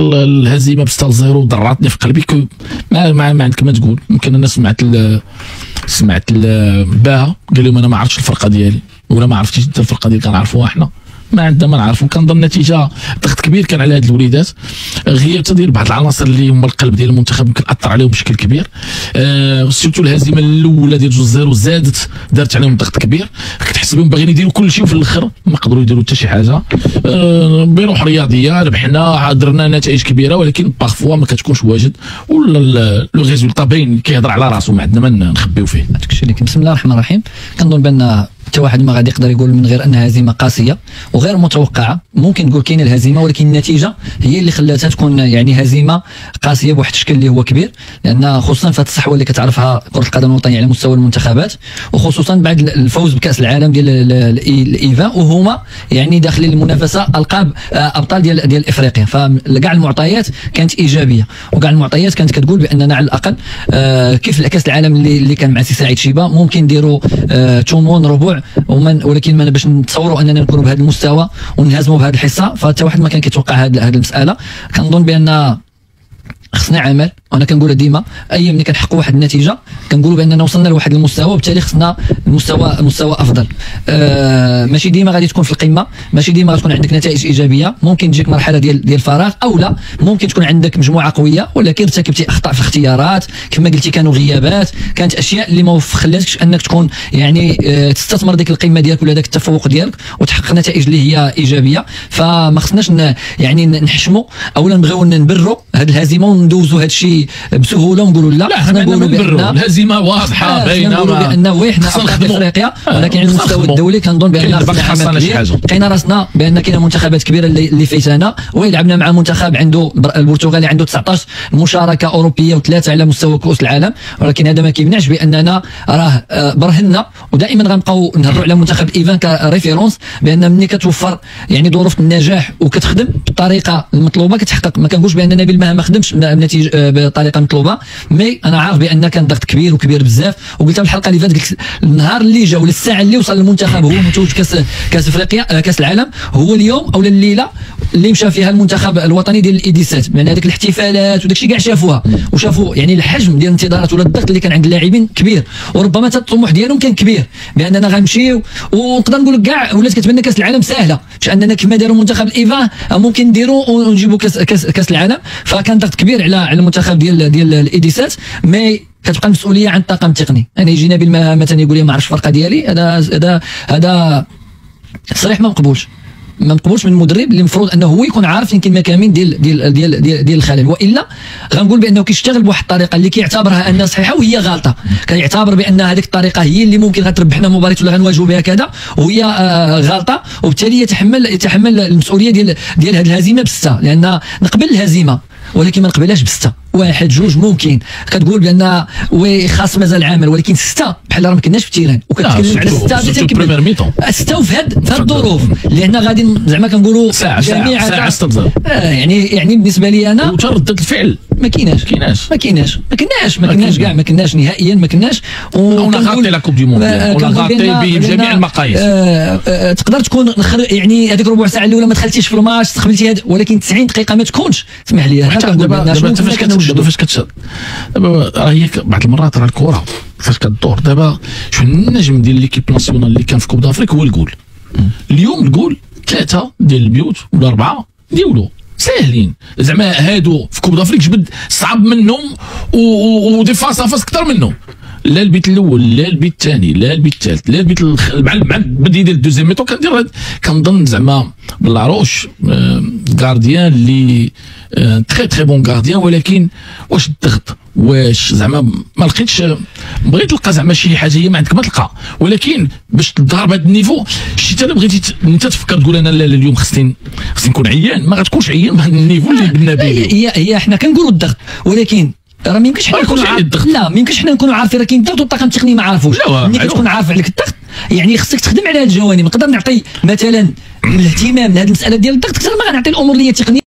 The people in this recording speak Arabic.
الهزيمه ب6-0 ضراتني في قلبي. ما عندك ما تقول. يمكن انا سمعت باها قال لهم انا ما عرفتش الفرقه ديالي، ولا ما عرفتيش انت الفرقه ديالك كنعرفوها حنا، ما عندنا ما نعرفوا. كنظن النتيجه ضغط كبير كان على هاد الوليدات، غياب ديال بعض العناصر اللي هما القلب ديال المنتخب يمكن اثر عليهم بشكل كبير. سيرتو الهزيمه الاولى ديال 2-0 دارت عليهم ضغط كبير، كتحس بهم باغيين يديروا كل شيء وفي الاخر ما قدروا يديروا حتى شي حاجه. بروح رياضيه ربحنا درنا نتائج كبيره، ولكن باغفوا ما كتكونش واجد، ولا لو ريزولتا باين كيهضر على راسو، ما عندنا ما نخبيو فيه. هذاك الشيء اللي بسم الله الرحمن الرحيم. كنظن بان حتى واحد ما غادي يقدر يقول من غير انها هزيمه قاسيه وغير متوقعه. ممكن تقول كاينه الهزيمه، ولكن النتيجه هي اللي خلاتها تكون يعني هزيمه قاسيه بواحد الشكل اللي هو كبير، لان خصوصا في هذه الصحوه اللي كتعرفها كره القدم الوطنيه على مستوى المنتخبات، وخصوصا بعد الفوز بكاس العالم ديال الايفا، وهما يعني داخلين المنافسه القاب ابطال ديال افريقيا. فكاع المعطيات كانت ايجابيه، وكاع المعطيات كانت كتقول باننا على الاقل كيف كاس العالم اللي كان مع سي سعيد شيبه ممكن نديروا ثمن ربع، ولكن باش نتصوروا اننا نكونوا بهذا المستوى ونهزموا بهذه الحصه، فحتى واحد ما كان كيتوقع هذه المساله. كنظن بان خصنا عمل، وانا كنقولها ديما اي ملي كنحققوا واحد النتيجه كنقولوا باننا وصلنا لواحد المستوى، وبالتالي خصنا المستوى افضل. ماشي ديما غادي تكون في القمه، ماشي ديما غتكون عندك نتائج ايجابيه، ممكن تجيك مرحله ديال الفراغ، او لا ممكن تكون عندك مجموعه قويه ولكن ارتكبتي اخطاء في الاختيارات كما قلتي، كانوا غيابات، كانت اشياء اللي ما خلاتكش انك تكون يعني تستثمر ديك القمه ديالك ولا داك التفوق ديالك وتحقق نتائج اللي هي ايجابيه. فما خصناش يعني نحشموا اولا نبغيو نبروا هذه الهزيمه وندوزوا هذا الشيء بسهوله ونقولوا لا خصنا نقولوا بان الهزيمه واضحه باينه، نقولوا بانه وي حنا ابطال افريقيا، ولكن على المستوى الدولي كنظن بان لقينا راسنا بان كاينه منتخبات كبيره اللي فايتانا. وي لعبنا مع منتخب عنده البرتغالي عنده 19 مشاركه اوروبيه و3 على مستوى كؤوس العالم، ولكن هذا ما كيمنعش باننا راه برهنا، ودائما غنبقاو نهضروا على منتخب الايفان كريفيرونس، بان ملي كتوفر يعني ظروف النجاح وكتخدم بالطريقه المطلوبه كتحقق. ما كنقولش بان نبيل مهما ما خدمش بنتيجه بطريقه مطلوبه، مي انا عارف بان كان ضغط كبير وكبير بزاف. وقلتها في الحلقه اللي فاتت، قلت النهار اللي جا ولا الساعه اللي وصل المنتخب هو متوج كاس افريقيا كاس العالم، هو اليوم او الليله اللي مشى فيها المنتخب الوطني ديال الايديسات، من هذيك الاحتفالات وداك الشيء كاع شافوها، وشافوا يعني الحجم ديال الانتظارات ولا الضغط اللي كان عند اللاعبين كبير، وربما حتى الطموح ديالهم كان كبير باننا غنمشيو. ونقدر نقول لك كاع ولات كتبنى كاس العالم سهله، باش اننا كما داروا منتخب الايفا ممكن نديروا ونجيبوا كاس العالم. فكان ضغط كبير على المنتخب ديال الايديسات، مي كتبقى المسؤوليه عن الطاقم التقني. انا يجي نبيل مثلا يقول لي ما عرفتش الفرقه ديالي، هذا تصريح ما مقبولش من المدرب اللي المفروض انه هو يكون عارف يمكن مكامن ديال الخلل، والا غنقول بانه كيشتغل بواحد الطريقه اللي كيعتبرها انها صحيحه وهي غلطه، كيعتبر بان هذيك الطريقه هي اللي ممكن غتربحنا مباراه ولا غنواجهوا بها كذا، وهي غلطه، وبالتالي يتحمل المسؤوليه ديال هذه الهزيمه بسته، لان نقبل الهزيمه ولكن ما نقبلهاش بسته. 1-2 ممكن كتقول بان وي خاص مازال عامل، ولكن 6 بحال راه ما كناش في التيران، وكتكلم على 6 في هاد الظروف اللي حنا غادي زعما كنقولوا ساعه يعني بالنسبه لي انا وتردد الفعل ما كايناش كاع، ما كناش نهائيا، ما كناش. ونغطي لا كوب دي موند، ونغطي بجميع المقاييس. تقدر تكون يعني هذيك ربع ساعه الاولى ما دخلتيش في الماتش، استقبلتي ولكن 90 دقيقه ما تكونش. اسمح لي دابا فاش كتشد دابا راه هي بعض المرات راه الكره فاش كدور. دابا شوف النجم ديال ليكيب ناسيونال اللي كان في كوب دافريك هو الجول. اليوم الجول 3 ديال البيوت ولا 4 ديالو ساهلين، زعما هادو في كوب دافريك جبد صعب منهم ودي فاس اكثر منهم. لا البيت الاول لا البيت الثاني لا البيت الثالث لا البيت مع البدي ديال الدوزيام ميتو كنظن زعما بلاروش غارديان اللي تري بون غارديان، ولكن واش الضغط واش زعما ما لقيتش بغيت تلقى زعما شي حاجه هي ما عندك ما تلقى، ولكن باش تظهر بهذا النيفو شتي انا بغيتي انت تفكر تقول انا لا اليوم خصني نكون عيان، ما غتكونش عيان بهذا النيفو اللي بنا به. هي حنا كنقولوا الضغط، ولكن راه ما يمكنش حنا نكونوا لا ما يمكنش حنا نكونوا عارفين راه كاين الضغط والطاقم التقني ما عارفوش. ملي كتكون عارف عليك الضغط يعني خصك تخدم على هاد الجوانب. نقدر نعطي مثلا الاهتمام لهذه المساله ديال الضغط اكثر ما غنعطي الامور اللي هي تقنيه.